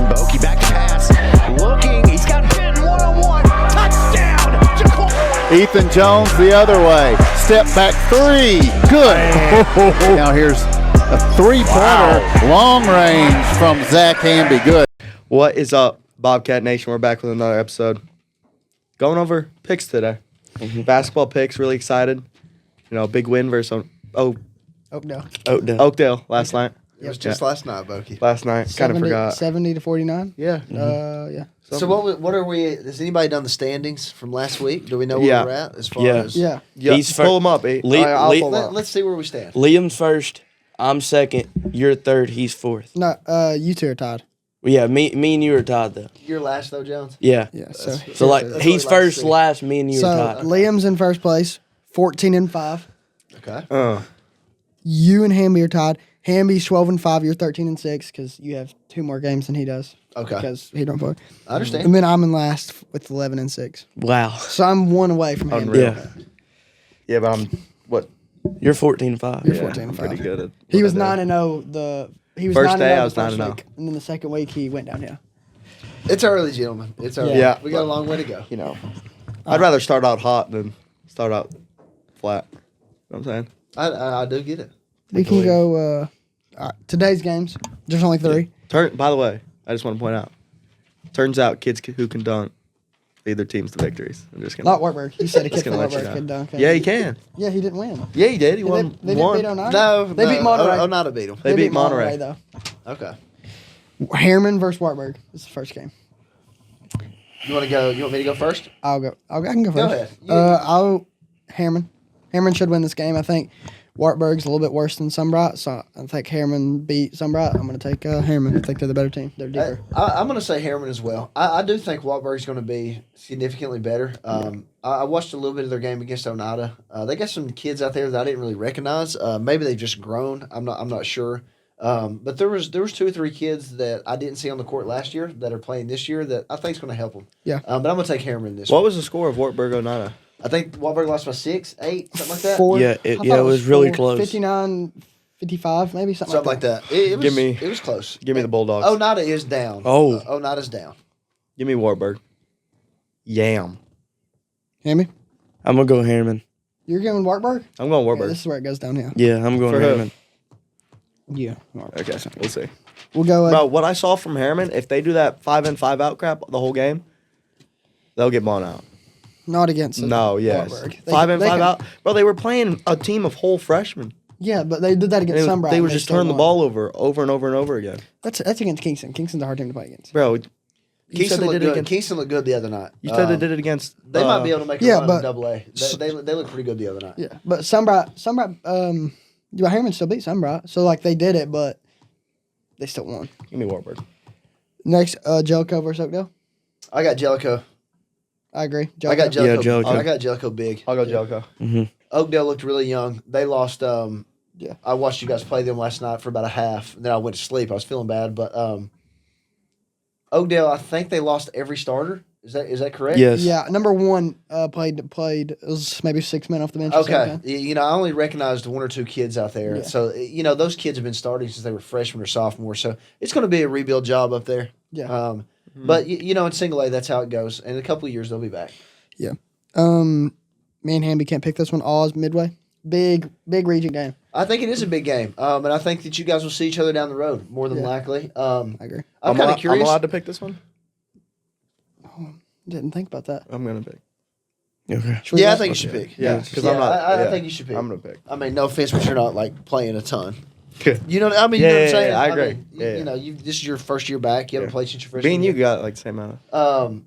Bokey back to pass. Looking. He's got bitten one-on-one. Touchdown. Ethan Jones the other way. Step back three. Good. Now here's a three-pointer, long range from Zach Hamby. Good. What is up, Bobcat Nation? We're back with another episode. Going over picks today. Basketball picks, really excited. Big win versus Oakdale last night. It was just last night, Bokey. Last night, kind of forgot. 70-49? Yeah. Yeah. So what are we? Has anybody done the standings from last week? Do we know where we're at as far as? Yeah. He's pull them up. Let's see where we stand. Liam's first. I'm second. You're third. He's fourth. No, you two are tied. Well, yeah, me and you are tied though. You're last though, Jones. Yeah. Yeah. So like That's he's what I'd like to first, see. last. Me and you So are tied. Liam's in first place, 14-5. Okay. You and Hamby are tied. Hamby's 12-5. You're 13-6 because you have 2 more games than he does. Okay. Because he don't play. I understand. And then I'm in last with 11-6. Wow. So I'm 1 away from Hamby. Unreal. Yeah. Yeah, but I'm what? You're 14-5. You're Yeah. 14-5. Pretty good at He was what I do. 9-0 He was First 9-0 day, I the was first 9-0. week, and then the second week he went downhill. It's early, gentlemen. It's early. Yeah. We got a long way to go. I'd rather start out hot than start out flat. You know what I'm saying? I do get it. We can go today's games. There's only 3. By the way, I just want to point out. Turns out kids who can dunk lead their teams to victories. I'm just gonna. Not Wartburg. He said a kid Just from gonna let you Wartburg know. could dunk. Yeah, he can. Yeah, he didn't win. Yeah, he did. He won. They didn't beat 09? No, They beat Monterey. Oneida beat them. They beat Monterey. though. Okay. Harriman versus Wartburg. This is the first game. You want to go? You want me to go first? I can go first. ahead. Harriman. Harriman should win this game. I think Wartburg's a little bit worse than Sunbright, so I think Harriman beat Sunbright. I'm going to take Harriman. I think they're the better team. They're deeper. I'm going to say Harriman as well. I do think Wartburg's going to be significantly better. I watched a little bit of their game against Oneida. They got some kids out there that I didn't really recognize. Maybe they've just grown. I'm not sure. But there was 2 or 3 kids that I didn't see on the court last year that are playing this year that I think is going to help them. Yeah. But I'm going to take Harriman this What one. was the score of Wartburg Oneida? I think Wartburg lost by 6, 8, something like that. 4. Yeah, I it thought was really 4, close. 59-55, maybe something Something like that. It was, it was close. Give me the Bulldogs. Oneida is down. Oh. Oneida's down. Give me Wartburg. Yam. Hammy, I'm gonna go Harriman. you're going Wartburg? I'm going Yeah, Wartburg. this is where it goes downhill. Yeah, I'm going For who? Harriman. Yeah. Okay, we'll see. We'll go. Bro, what I saw from Harriman, if they do that 5-in, 5-out crap the whole game, they'll get blown out. Not against Yes. Wartburg. 5-in, They can- 5-out. Bro, they were playing a team of whole freshmen. Yeah, but they did that against Sunbright. They and were just still turning the won. ball over and over and over again. That's against Kingston. Kingston's a hard team to play against. Bro, you said Kingston they looked did it good. against. Kingston looked good the other night. You said they did it against. They might be able to make a yeah, run but- in Double A. They looked pretty good the other night. Yeah, but Sunbright, Harriman still beat Sunbright. So, they did it, but they still won. Give me Wartburg. Next, Jellicoe versus Oakdale. I got Jellicoe. I agree. I got Jellicoe. Yeah, Jellicoe. I got Jellicoe big. I'll go Jellicoe. Oakdale looked really young. They lost. Yeah. I watched you guys play them last night for about a half. Then I went to sleep. I was feeling bad, but Oakdale, I think they lost every starter. Is that correct? Yes. Yeah, number 1 played. It was maybe 6 men off the bench. or Okay. something. I only recognized 1 or 2 kids out there. Yeah. So, those kids have been starting since they were freshmen or sophomores. So, it's going to be a rebuild job up there. Yeah. But, in single A, that's how it goes. In a couple of years, they'll be back. Yeah. Me and Hamby can't pick this one. Oz, Midway. Big region game. I think it is a big game. And I think that you guys will see each other down the road, more than likely. I agree. I'm kind of curious. I'm allowed to pick this one? Didn't think about that. I'm going to pick. Okay. Should we Yeah, I go? think you should pick. Yeah, because I'm not. I think you should pick. I'm going to pick. I mean, no offense, but you're not playing a ton. Yeah. You know, I mean, Yeah, you know what I'm yeah, saying. yeah, I agree. mean, Yeah. this is your first year back. You haven't played since your freshman Me and you year. got like the same amount of.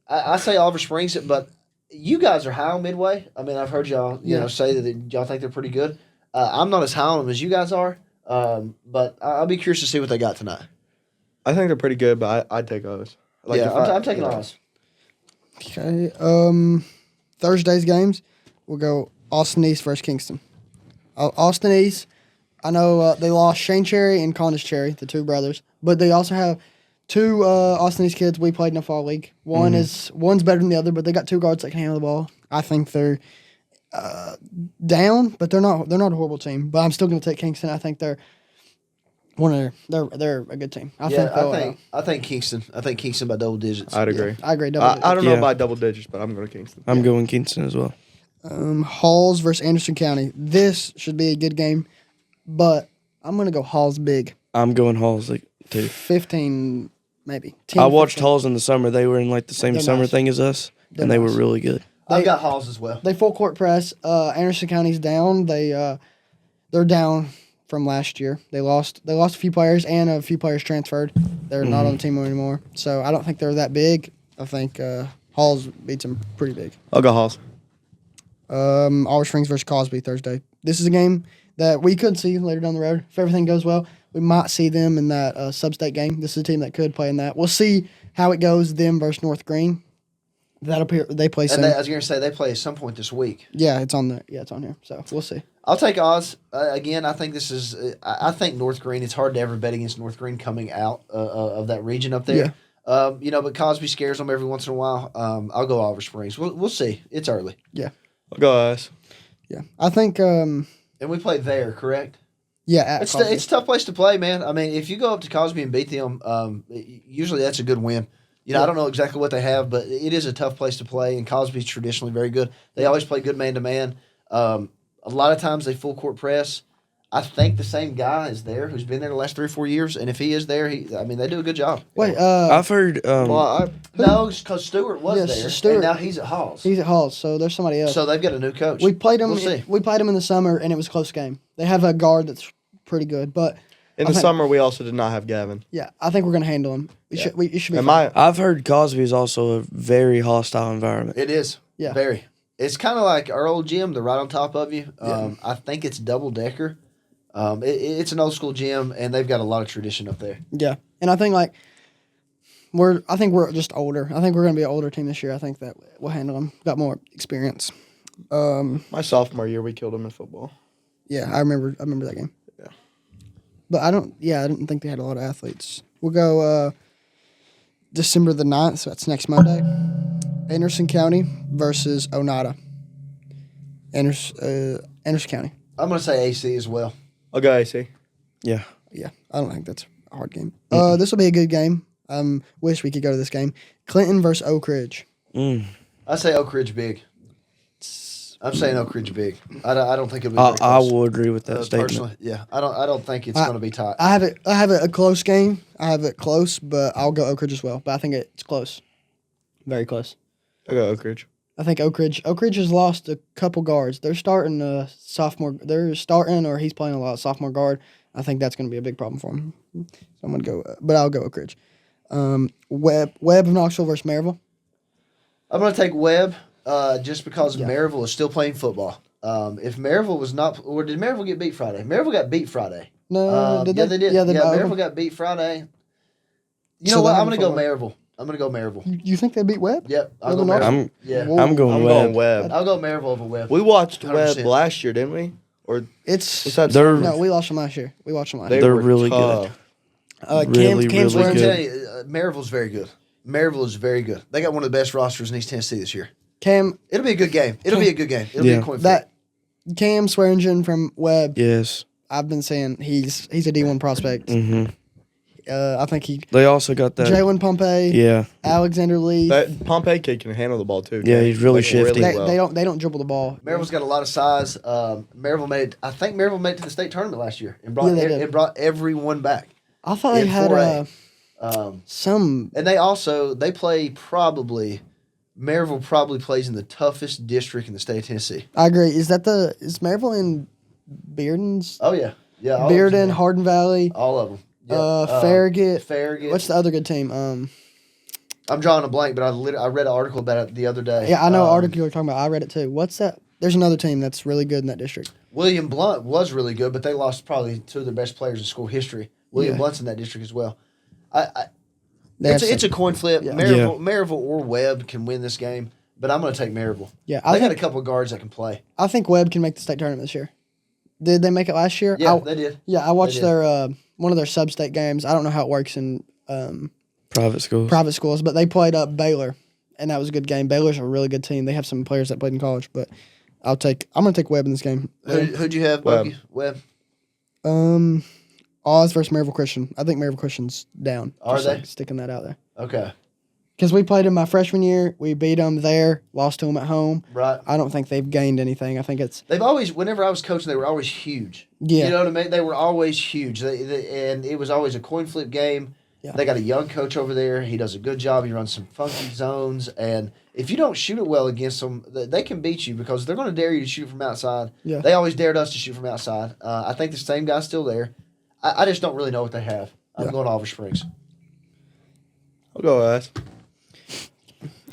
I say Oliver Springs, but you guys are high on Midway. I mean, I've heard y'all, say that y'all think they're pretty good. I'm not as high on them as you guys are, but I'll be curious to see what they got tonight. I think they're pretty good, but I'd take O's. Like yeah, if I'm taking Oz. Okay. Thursday's games, we'll go Austin East versus Kingston. Austin East, I know they lost Shane Cherry and Condis Cherry, the 2 brothers, but they also have 2 Austin East kids we played in the fall league. One's better than the other, but they got 2 guards that can handle the ball. I think they're down, but they're not a horrible team. But I'm still going to take Kingston. I think they're They're a good team. I think Kingston. I think Kingston by double digits. I'd agree. I agree. Double digits. I don't know Yeah. by double digits, but I'm going to Kingston. I'm going Kingston as well. Halls versus Anderson County. This should be a good game, but I'm gonna go Halls big. I'm going Halls too. 15, maybe. 10, I watched 15. Halls in the summer. They were in the same They're summer nice. thing as us, They're and they were nice. really good. I've got Halls as well. They full court press. Anderson County's down. They're down from last year. They lost a few players, and a few players transferred. They're not on the team anymore. So I don't think they're that big. I think Halls beats them pretty big. I'll go Halls. Oliver Springs versus Cosby Thursday. This is a game that we could see later down the road. If everything goes well, we might see them in that sub-state game. This is a team that could play in that. We'll see how it goes, them versus North Green. They play soon. And I was going to say they play at some point this week. Yeah, it's on it's on here. So we'll see. I'll take Oz. Again, I think this is. I think North Green. It's hard to ever bet against North Green coming out of that region up there. But Cosby scares them every once in a while. I'll go Oliver Springs. We'll see. It's early. Yeah. I'll go Us. Yeah. I think And we play there, correct? yeah, at It's Cosby. it's a tough place to play, man. I mean, if you go up to Cosby and beat them, usually that's a good win. I don't know exactly what they have, but it is a tough place to play, and Cosby's traditionally very good. They always play good man-to-man. A lot of times they full court press. I think the same guy is there who's been there the last 3 or 4 years, and if he is there, they do a good job. Wait, I've heard. Well, No, because Stewart was Yes, there, Stewart. and now he's at Halls. he's at Halls, so there's somebody else. So they've got a new coach. we played him. We'll see. We played him in the summer, and it was a close game. They have a guard that's pretty good, but in I the think- summer, we also did not have Gavin. yeah, I think we're gonna handle him. It should be. And fine. my I've heard Cosby is also a very hostile environment. It is. Yeah. Very. It's kind of like our old gym. They're right on top of you. I think it's double decker. It's an old school gym, and they've got a lot of tradition up there. Yeah, and I think we're just older. I think we're gonna be an older team this year. I think that we'll handle them. Got more experience. my sophomore year, we killed him in football. Yeah, I remember that game. Yeah. But I didn't think they had a lot of athletes. We'll go December the 9th, so that's next Monday. Anderson County versus Oneida. Anderson County. I'm going to say AC as well. I'll go AC. Yeah. Yeah, I don't think that's a hard game. This will be a good game. Wish we could go to this game. Clinton versus Oak Ridge. I say Oak Ridge big. I'm saying Oak Ridge big. I don't think it'll be. I very close. will agree with that statement. Personally, yeah. I don't think it's going to be tight. I have it a close game. I have it close, but I'll go Oak Ridge as well. But I think it's close. Very close. I'll go Oak Ridge. I think Oak Ridge has lost a couple guards. They're starting a sophomore. They're starting, or he's playing a lot of sophomore guard. I think that's going to be a big problem for him. So I'm going to go, but I'll go Oak Ridge. Webb of Knoxville versus Maryville. I'm going to take Webb just because Maryville is still playing football. If Maryville was not, or did Maryville get beat Friday? Maryville got beat Friday. No, They did. Yeah, Maryville got beat Friday. You So know what? they're I'm going to go having Maryville. I'm going to go Maryville. You think they beat Webb? Yep. I'll go Illinois? Maryville. Yeah. I'm going I'm Webb. going Webb. I'll go Maryville over Webb. We watched 100%. Webb last year, didn't we? Or It's was that They're- no, we lost them last year. We watched them last they year. They're were really tough. good. Cam's really wearing- I'm good. telling you, Maryville's very good. Maryville is very good. They got one of the best rosters in East Tennessee this year. Cam It'll be a good game. It'll be a good game. It'll be Yeah. a coin flip. that Cam Swearingen from Webb. Yes. I've been saying he's a D1 prospect. Hmm. I think he They also got that. Jalen Pompey, Yeah. Alexander Lee. That Pompey kid can handle the ball too. Yeah, he's really shifty. They don't dribble the ball. Maryville's got a lot of size. Maryville made it to the state tournament last year and brought Yeah, they did. it brought everyone back. I thought they in had 4A. some. And they play probably. Maryville probably plays in the toughest district in the state of Tennessee. I agree. Is Maryville in Bearden's? Oh yeah, yeah. all of them. Bearden, Hardin Valley, all of them. Farragut. Farragut. What's the other good team? I'm drawing a blank, but I read an article about it the other day. Yeah, I know article you're talking about. I read it too. What's that? There's another team that's really good in that district. William Blunt was really good, but they lost probably two of their best players in school history. William Blunt's in that district as well. It's a coin flip. Yeah. Maryville or Webb can win this game, but I'm going to take Maryville. Yeah, They got a couple of guards that can play. I think Webb can make the state tournament this year. Did they make it last year? Yeah, they did. Yeah, I watched did. their one of their sub-state games. I don't know how it works in Private schools. private schools, but they played Baylor, and that was a good game. Baylor's a really good team. They have some players that played in college, but I'm going to take Webb in this game. Who'd you have, Webb. Bucky? Webb. Oz versus Maryville Christian. I think Maryville Christian's down. Are Just, they? like, sticking that out there. Okay. Because we played them my freshman year. We beat them there, lost to them at home. Right. I don't think they've gained anything. I think it's They've always, whenever I was coaching, they were always huge. Yeah. You know what I mean? They were always huge. And it was always a coin flip game. Yeah. They got a young coach over there. He does a good job. He runs some funky zones. And if you don't shoot it well against them, they can beat you because they're going to dare you to shoot from outside. Yeah. They always dared us to shoot from outside. I think the same guy's still there. I just don't really know what they have. I'm going to Oliver Springs. I'll go with us.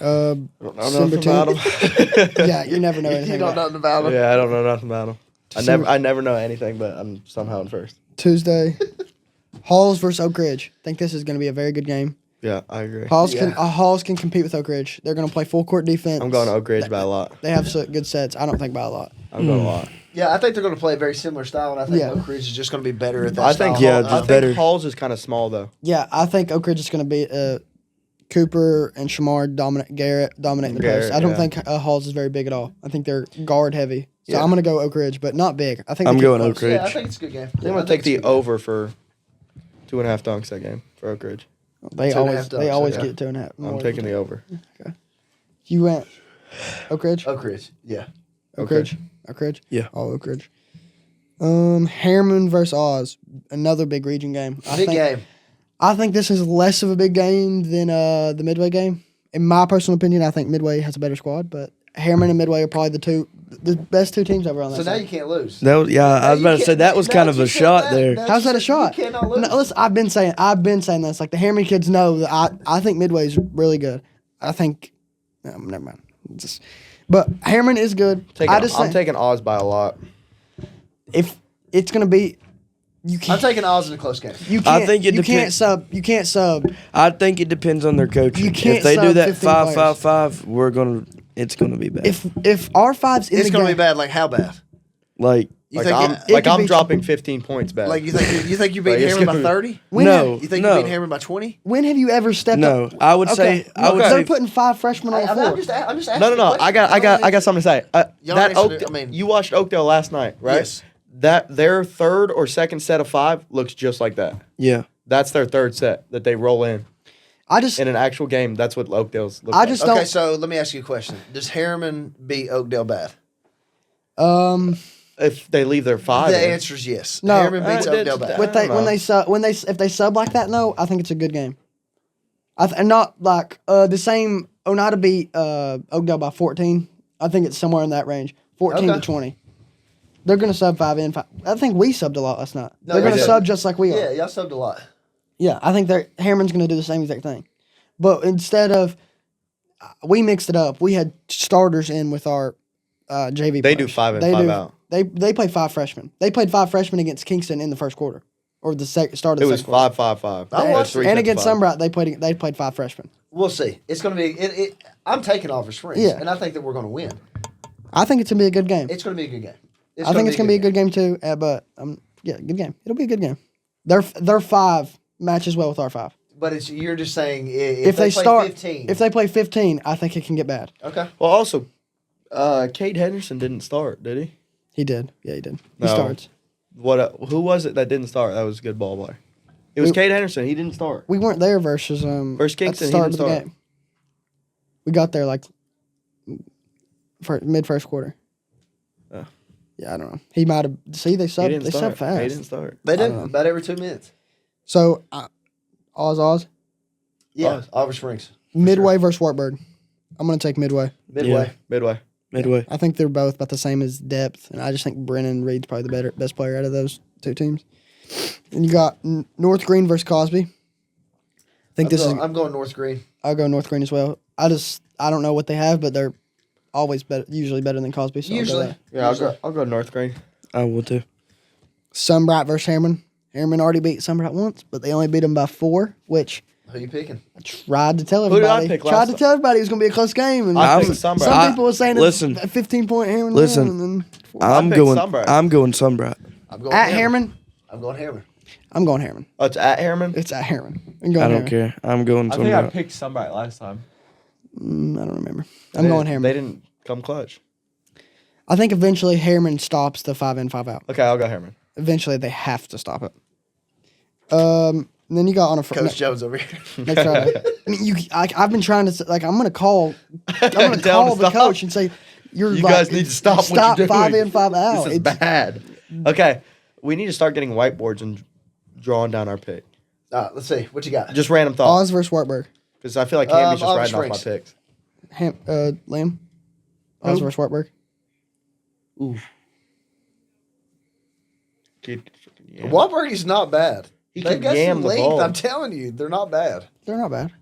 I don't know December nothing about 2nd. them. Yeah, you never know You anything don't about know nothing about them. Yeah, I don't know nothing about them. December- I never know anything, but I'm somehow in first. Tuesday. Halls versus Oak Ridge. I think this is going to be a very good game. Yeah, I agree. Halls Yeah. can compete with Oak Ridge. They're going to play full court defense. I'm going to Oak Ridge by a lot. They have good sets. I don't think by a lot. I'm going a lot. Yeah, I think they're going to play a very similar style, and I think Yeah. Oak Ridge is just going to be better at that I style. think Yeah, I just think better. Halls is kind of small though. Yeah, I think Oak Ridge is going to be Cooper and Shamar Garrett dominating the Garrett, post. I don't yeah. think Halls is very big at all. I think they're guard heavy. So Yeah. I'm going to go Oak Ridge, but not big. I think I'm they keep going it Oak close. Ridge. Yeah, I think it's a good game. I'm gonna take the over for 2.5 dunks that game for Oak Ridge. They 2.5 always dunks, get 2.5. I'm taking the over. You went Oak Ridge? Oak Ridge, yeah. Oak okay. Ridge? Oak Ridge? Yeah. All Oak Ridge. Harriman versus Oz. Another big region game. Big game. I think this is less of a big game than the Midway game. In my personal opinion, I think Midway has a better squad, but Harriman and Midway are probably the best two teams ever on that So now side. you can't lose. That was, yeah, I was You about to say can't- that was now kind that of you a said shot that, there. that's How's that a just- shot? You cannot lose. No, listen, I've been saying this. Like the Harriman kids know that I think Midway's really good. I think, never mind. But Harriman is good. I'm think taking Oz by a lot. if it's gonna be, you I'm can't. taking Oz in a close game. You can't. I think it you can't depends. sub. You can't sub. I think it depends on their coaching. You can't If they do sub that 15 players. 5-5-5, it's gonna be bad. If R5's in It's the going to game, be bad. Like how bad? like You Like think I'm it could be- dropping 15 points back. you think you beat Like, it's Harriman by gonna- 30? when no, have, You think no, you beat Harriman by 20? when have you ever stepped no. up? I would Okay. say I would They're say putting 5 freshmen on the floor. I'm just asking. no. the I question. got something to say. Y'all That answered Oakdale, it, I mean- you watched Oakdale last night, right? Yes. That their third or second set of 5 looks just like that. yeah. That's their third set that they roll in I an actual game. That's what Oakdale's look I like. just Okay, don't. so let me ask you a question. Does Harriman beat Oakdale bad? If they leave their 5, The in. answer is yes. No. Harriman beats That's- Oakdale bad. When they don't when know. they sub if they sub like that, no, I think it's a good game. And not like the same. Oneida beat Oakdale by 14. I think it's somewhere in that range, 14 to Okay. 20. They're gonna sub 5 in 5. I think we subbed a lot last night. No, They're we gonna did. sub just like we are. Yeah, y'all subbed a lot. Yeah, I think Harriman's gonna do the same exact thing, but instead of we mixed it up. We had starters in with our JV. They do players. 5 in, They 5 do- out. They play 5 freshmen. They played 5 freshmen against Kingston in the first quarter, or the start of the It was second quarter. 5-5-5. I And- watched Three and sets against of 5. Sunbright, they played 5 freshmen. We'll see. It's going to be. I'm taking Oliver Springs, Yeah. and I think that we're going to win. I think it's gonna be a good game. It's going to be a good game. I think it's gonna be a good game too. But yeah, good game. It'll be a good game. Their 5 matches well with our 5. But you're just saying If they play start 15. if they play 15, I think it can get bad. Okay. Well, also, Cade Henderson didn't start, did he? He did. Yeah, he did. He No. starts. What? Who was it that didn't start? That was a good ball player. It was Cade Henderson. He didn't start. We weren't there versus Versus Kingston, at he the start didn't of the start. game. We got there like mid first quarter. Oh. Yeah, I don't know. He might have. See, they He sub. didn't They start. sub fast. He didn't start. They do don't know. about every 2 minutes. So, Oz, Yeah, Oz. Oliver Springs. Midway versus Wartburg. I'm gonna take Midway. Midway. Midway. Midway. I think they're both about the same as depth, and I just think Brennan Reed's probably the best player out of those 2 teams. And you got North Green versus Cosby. I think I'm going North Green. I'll go North Green as well. I don't know what they have, but they're always better, usually better than Cosby. So I'll go Usually. there. Yeah, I'll go North Green. I will too. Sunbright versus Harriman. Harriman already beat Sunbright once, but they only beat them by 4. Which Who you picking? I tried to tell Who did I everybody. pick last Tried to time? tell everybody it was going to be a close game. And I I'm- picked Sunbright. some people were saying listen. it's a 15-point Harriman. Listen. win, and then I'm picked going. Sunbright. I'm going Sunbright. I'm going at Harriman. I'm going Harriman. I'm going Harriman. Oh, it's at Harriman. It's at Harriman. I'm going I don't Harriman. care. I'm going I think I Sunbright. picked Sunbright last time. I don't remember. I'm going Harriman. They didn't come clutch. I think eventually Harriman stops the 5 in, 5 out. Okay, I'll go Harriman. Eventually they have to stop it. And then you got on a Coach Jones over here. next Friday. I mean, I've been trying to like. I'm gonna call Tell him the stop. coach and say, "You guys need to stop what Stop you're doing. 5 in, 5 out." This is bad. Okay, we need to start getting whiteboards and drawing down our pick. Let's see. What you got? Just random thoughts. Oz versus Wartburg. Because I feel like Cammy's just Olive riding off my Springs. picks. Liam. Oz versus Wartburg. Kid, yeah. Wahlberg's not bad. He They've can got yam some the length. ball. I'm telling you, they're not bad. They're not bad.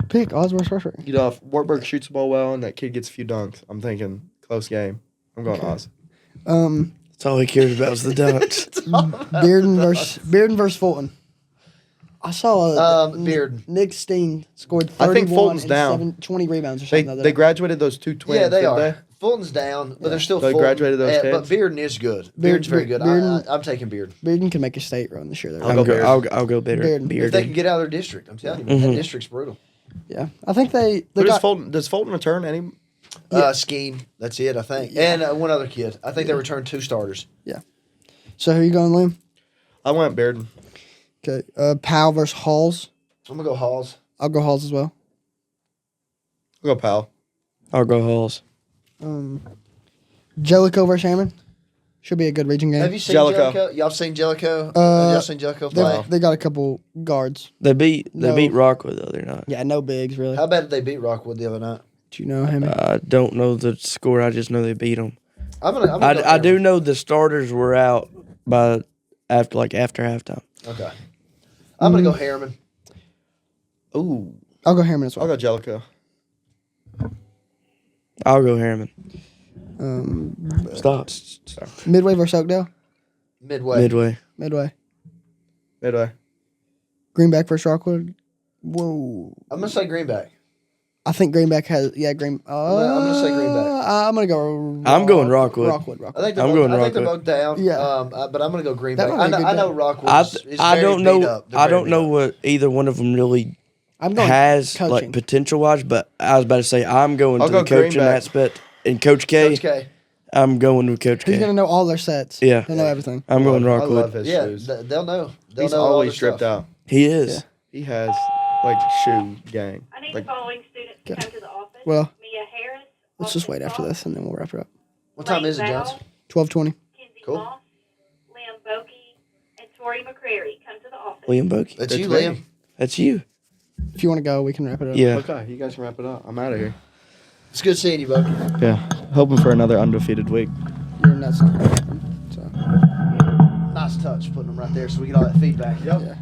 Pick Oz versus Wartburg. You know, if Wartburg shoots the ball well and that kid gets a few dunks, I'm thinking close game. I'm going Oz. That's all he cares about is the dunks. Bearden versus Fulton. I saw Bearden. Nick Steen scored 31 I think Fulton's and down. 20 rebounds or They something. the other they day. graduated those two twins. Yeah, they didn't are. Fulton's down, but they're still They Fulton. graduated those But kids? Bearden is good. Bearden- Bearden's very good. Bearden- I'm taking Bearden. Bearden can make a state run this year. Though. I'll go Bearden. I'll go Bearden. Bearden. If they can get out of their district, I'm telling you, that district's brutal. Yeah, I think they Who got. does Fulton return any? Skeen, that's it, I think. And one other kid. I think they returned 2 starters. So who you going, Liam? I went Bearden. Okay, Powell versus Halls. I'm going to go Halls. I'll go Halls as well. I'll go Powell. I'll go Halls. Jellicoe versus Hammond. Should be a good region game. Have you seen Jellicoe. Jellicoe? Y'all seen Jellicoe? Have y'all seen Jellicoe play? They got a couple guards. They beat No. Rockwood the other night. Yeah, no bigs really. How bad did they beat Rockwood the other night? Do you know him? I don't know the score. I just know they beat them. I'm gonna go I do Hammond. know the starters were out by after halftime. Okay. I'm going to go Harriman. Ooh, I'll go Hammond as I'll well. go Jellicoe. I'll go Harriman. Stop. Midway versus Oakdale. Midway. Midway. Midway. Greenback versus Rockwood. Whoa. I'm going to say Greenback. I think Greenback has Green. I'm gonna say Greenback. I'm gonna go. I'm going Rockwood. Rockwood. I think I'm they're going both Rockwood. down. Yeah. But I'm going to go Greenback. That might be a good I know game. Rockwood is I very don't beat know. up. They're I very don't beat know up. what either one of them really I'm going has coaching. like potential wise, but I was about to say I'm going I'll to go the coach in Greenback. that spot. And Coach K, Coach K. I'm going with Coach He's K. gonna know all their sets. Yeah. He'll know everything. I'm going I love Rockwood. his Yeah, shoes. they'll know. They'll He's know all always their stripped stuff. out. He is. He has like shoe gang. I need Like the following students to come to the office. Well, Mia Harris. let's just wait after Austin this and then we'll wrap it up. What time is it, Lane Jones? Bell, 12:20. Kenzie Cool. Moss, Liam Bokey, and Tori McCrary. Come to the office. Liam Bokey. That's you, me. Liam. That's you. If you want to go, we can wrap it up. Yeah. Okay, you guys can wrap it up. I'm out of here. It's good seeing you, bud. Yeah, hoping for another undefeated week. You're nuts. So Nice touch putting them right there so we get all that feedback. yeah.